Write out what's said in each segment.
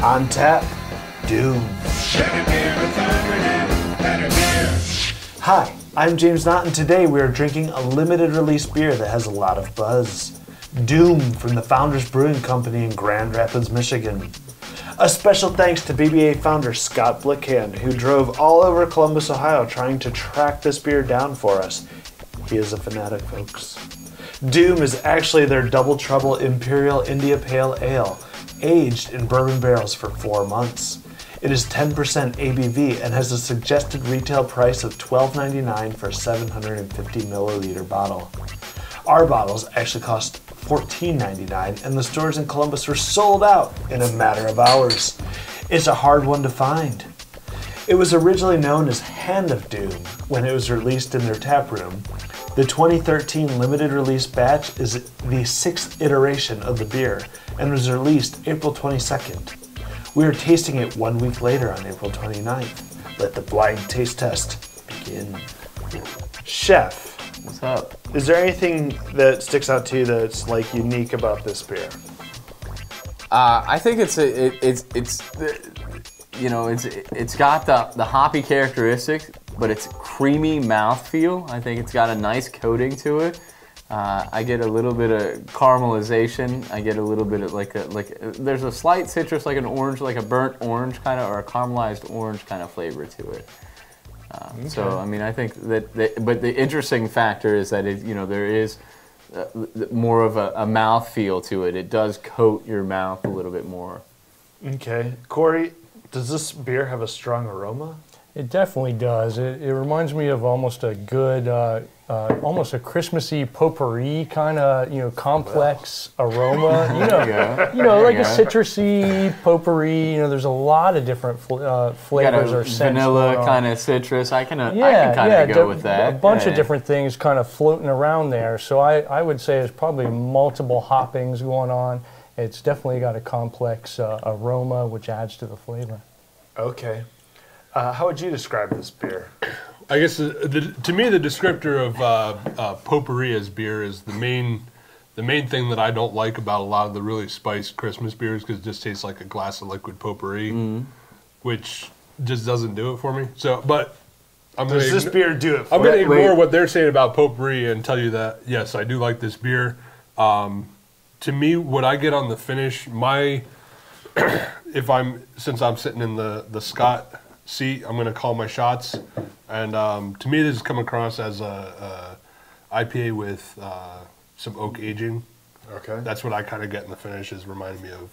On tap, Doom. Hi, I'm James Knott, and today we are drinking a limited release beer that has a lot of buzz. Doom from the Founders Brewing Company in Grand Rapids, Michigan. A special thanks to BBA founder Scott Blickhan, who drove all over Columbus, Ohio trying to track this beer down for us. He is a fanatic, folks. Doom is actually their Double Trouble Imperial India Pale Ale, aged in bourbon barrels for 4 months. It is 10% ABV and has a suggested retail price of $12.99 for a 750 milliliter bottle. Our bottles actually cost $14.99, and the stores in Columbus were sold out in a matter of hours. It's a hard one to find. It was originally known as Hand of Doom when it was released in their tap room. The 2013 limited release batch is the 6th iteration of the beer and was released April 22nd. We are tasting it 1 week later on April 29th. Let the blind taste test begin. Chef, what's up? Is there anything that sticks out to you that's like unique about this beer? I think it's got the hoppy characteristics, but it's creamy mouthfeel. I think it's got a nice coating to it. I get a little bit of caramelization. I get a little bit of there's a slight citrus, like an orange, like a burnt orange kind of, or a caramelized orange kind of flavor to it. Okay. So I mean, I think but the interesting factor is that there is more of a mouth feel to it. It does coat your mouth a little bit more. Okay, Corey, does this beer have a strong aroma? It definitely does. It reminds me of almost a good, almost a Christmassy potpourri kind of, complex aroma. Like a citrusy potpourri. There's a lot of different flavors or scents. Vanilla kind of citrus. I can kind of go with that. A bunch of different things kind of floating around there. So I would say there's probably multiple hoppings going on. It's definitely got a complex aroma, which adds to the flavor. Okay. How would you describe this beer? I guess to me the descriptor of potpourri as beer is the main thing that I don't like about a lot of the really spiced Christmas beers, because it just tastes like a glass of liquid potpourri, which just doesn't do it for me. So, but does this beer do it for I'm going to ignore what they're saying about potpourri and tell you that, yes, I do like this beer. To me, what I get on the finish, since I'm sitting in the Scott seat, I'm going to call my shots, and to me this has come across as a IPA with some oak aging. Okay. That's what I kind of get in the finish, is reminding me of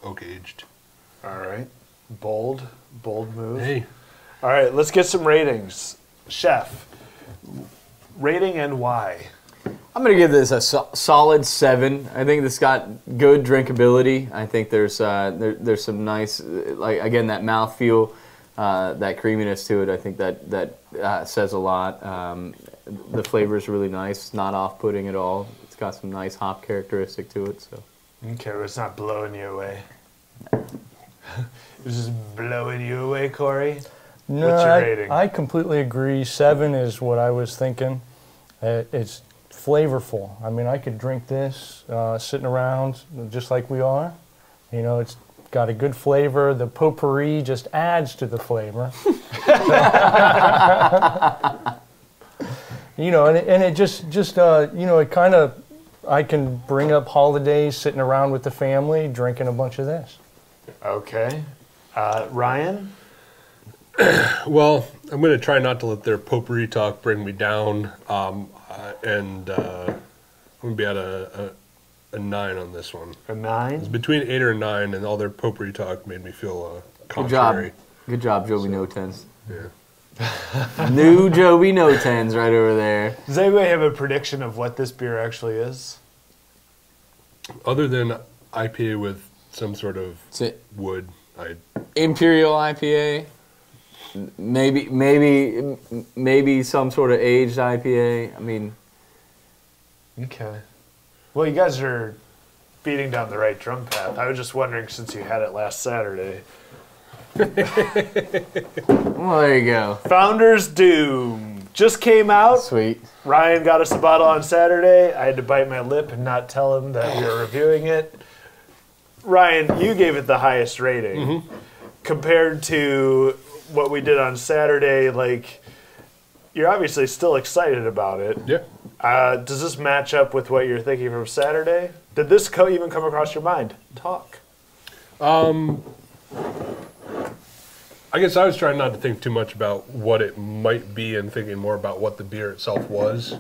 oak aged. All right. Bold move. Hey. All right, let's get some ratings. Chef, rating and why? I'm going to give this a solid 7. I think this got good drinkability. I think there's some nice, like, again, that mouthfeel, that creaminess to it. I think that says a lot. The flavor is really nice, not off-putting at all. It's got some nice hop characteristic to it. So. Okay, but it's not blowing you away. Is this blowing you away, Corey? No, what's your rating? I completely agree. 7 is what I was thinking. It's flavorful. I mean, I could drink this sitting around just like we are. It's got a good flavor. The potpourri just adds to the flavor. And it just it kind of, I can bring up holidays sitting around with the family drinking a bunch of this. Okay. Ryan? Well, I'm going to try not to let their potpourri talk bring me down, and I'm going to be at a 9 on this one. A 9? It's between 8 or 9, and all their potpourri talk made me feel contrary. Good job, Joby No Tens. Yeah. New Joby No Tens right over there. Does anybody have a prediction of what this beer actually is? Other than IPA with some sort of wood, Imperial IPA. Maybe some sort of aged IPA. I mean. Okay. Well, you guys are beating down the right drum path. I was just wondering, since you had it last Saturday. Well, there you go. Founders Doom just came out. Sweet. Ryan got us a bottle on Saturday. I had to bite my lip and not tell him that we were reviewing it. Ryan, you gave it the highest rating compared to what we did on Saturday. Like, you're obviously still excited about it. Yeah. Does this match up with what you're thinking from Saturday? Did this even come across your mind? Talk. I guess I was trying not to think too much about what it might be and thinking more about what the beer itself was.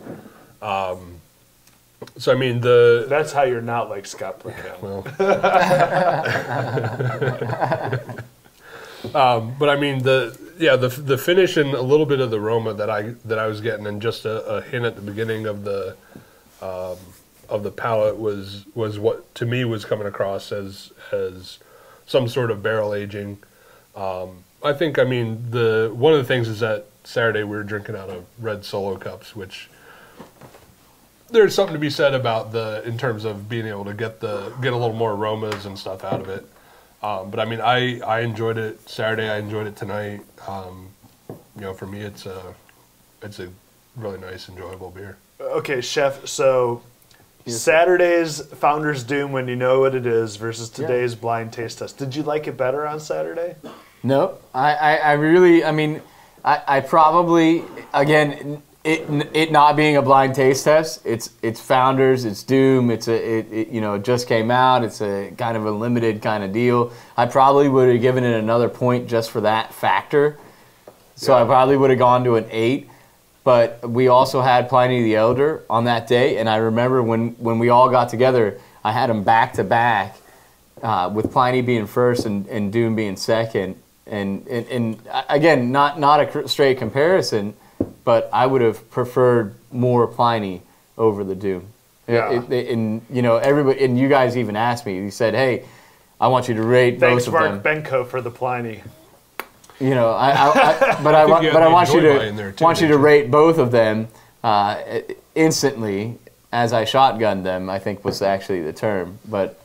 So I mean That's how you're not like Scott Blickhan. Well. But I mean the finish and a little bit of the aroma that I was getting, and just a hint at the beginning of the palate was what to me was coming across as some sort of barrel aging. I think, I mean, one of the things is that Saturday we were drinking out of red Solo cups, which there's something to be said about in terms of being able to get a little more aromas and stuff out of it. But I mean, I enjoyed it Saturday. I enjoyed it tonight. For me, it's a really nice, enjoyable beer. Okay, Chef. So Saturday's Founders Doom, when you know what it is, versus today's blind taste test. Did you like it better on Saturday? No, I really, I mean, I probably, again, it not being a blind taste test, it's Founders, it's Doom, it just came out, it's a kind of a limited kind of deal. I probably would have given it another point just for that factor. So I probably would have gone to an 8. But we also had Pliny the Elder on that day, and I remember when we all got together, I had them back to back, with Pliny being first and Doom being second. And again, not a straight comparison, but I would have preferred more Pliny over the Doom. Yeah. Everybody, and you guys even asked me. You said, "Hey, I want you to rate both of them." Thanks, Mark Benko, for the Pliny. But I want you to rate both of them instantly as I shotgunned them, I think was actually the term. But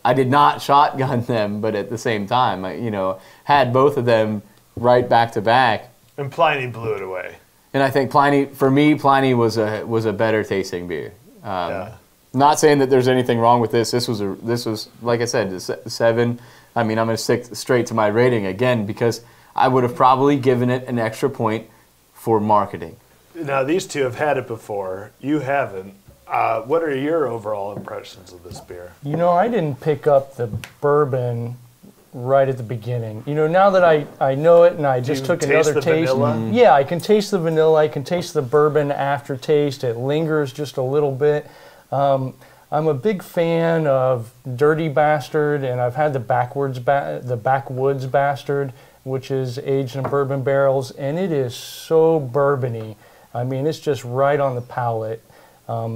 I did not shotgun them, but at the same time, I had both of them right back to back. And Pliny blew it away. And I think Pliny was a better tasting beer. Not saying that there's anything wrong with this. This was like I said, 7. I mean, I'm going to stick straight to my rating again because I would have probably given it an extra point for marketing. Now, these two have had it before. You haven't. What are your overall impressions of this beer? I didn't pick up the bourbon right at the beginning. Now that I know it and I just took another taste. Vanilla? Yeah, I can taste the vanilla. I can taste the bourbon aftertaste. It lingers just a little bit. I'm a big fan of Dirty Bastard, and I've had the Backwoods Bastard, which is aged in bourbon barrels, and it is so bourbony. I mean, it's just right on the palate.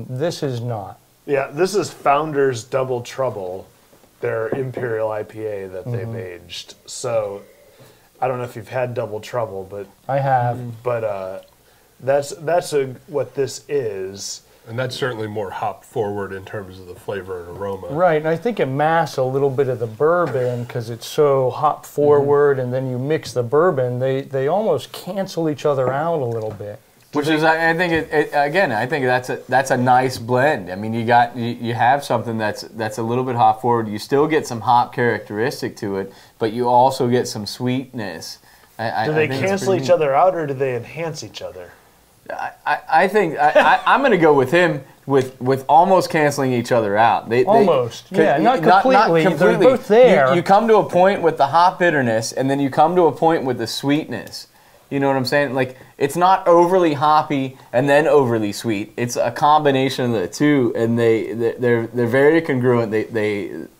This is not. Yeah, this is Founders Double Trouble, their Imperial IPA that they've aged. So, I don't know if you've had Double Trouble, but I have. But that's what this is. And that's certainly more hop forward in terms of the flavor and aroma. Right, and I think it masks a little bit of the bourbon because it's so hop forward, and then you mix the bourbon, they almost cancel each other out a little bit. Which is, I think, I think that's a nice blend. I mean, you have something that's a little bit hop forward. You still get some hop characteristic to it, but you also get some sweetness. Do they cancel each other out, or do they enhance each other? I think I'm going to go with him with almost canceling each other out. Not completely. Not completely. They're both there. You come to a point with the hop bitterness, and then you come to a point with the sweetness. You know what I'm saying? Like, it's not overly hoppy and then overly sweet. It's a combination of the two, and they're very congruent. You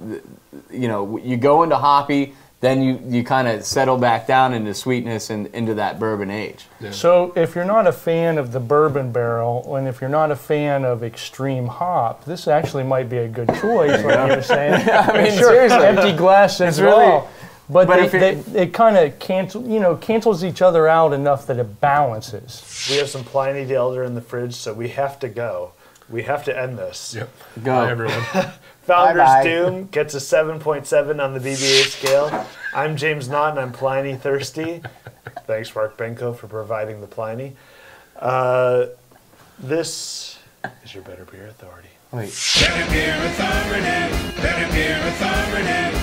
go into hoppy, then you kind of settle back down into sweetness and into that bourbon age. Yeah. So if you're not a fan of the bourbon barrel, and if you're not a fan of extreme hop, this actually might be a good choice, like you were saying. I mean, sure, seriously. empty glass as well. But it kind of cancels each other out enough that it balances. We have some Pliny the Elder in the fridge, so we have to go. We have to end this. Yep. Go. Bye, everyone. Founders Bye-bye. Doom gets a 7.7 on the BBA scale. I'm James Knott, and I'm Pliny Thirsty. Thanks, Mark Benko, for providing the Pliny. This is your Better Beer Authority. Wait. Better Beer Authority, Better Beer Authority.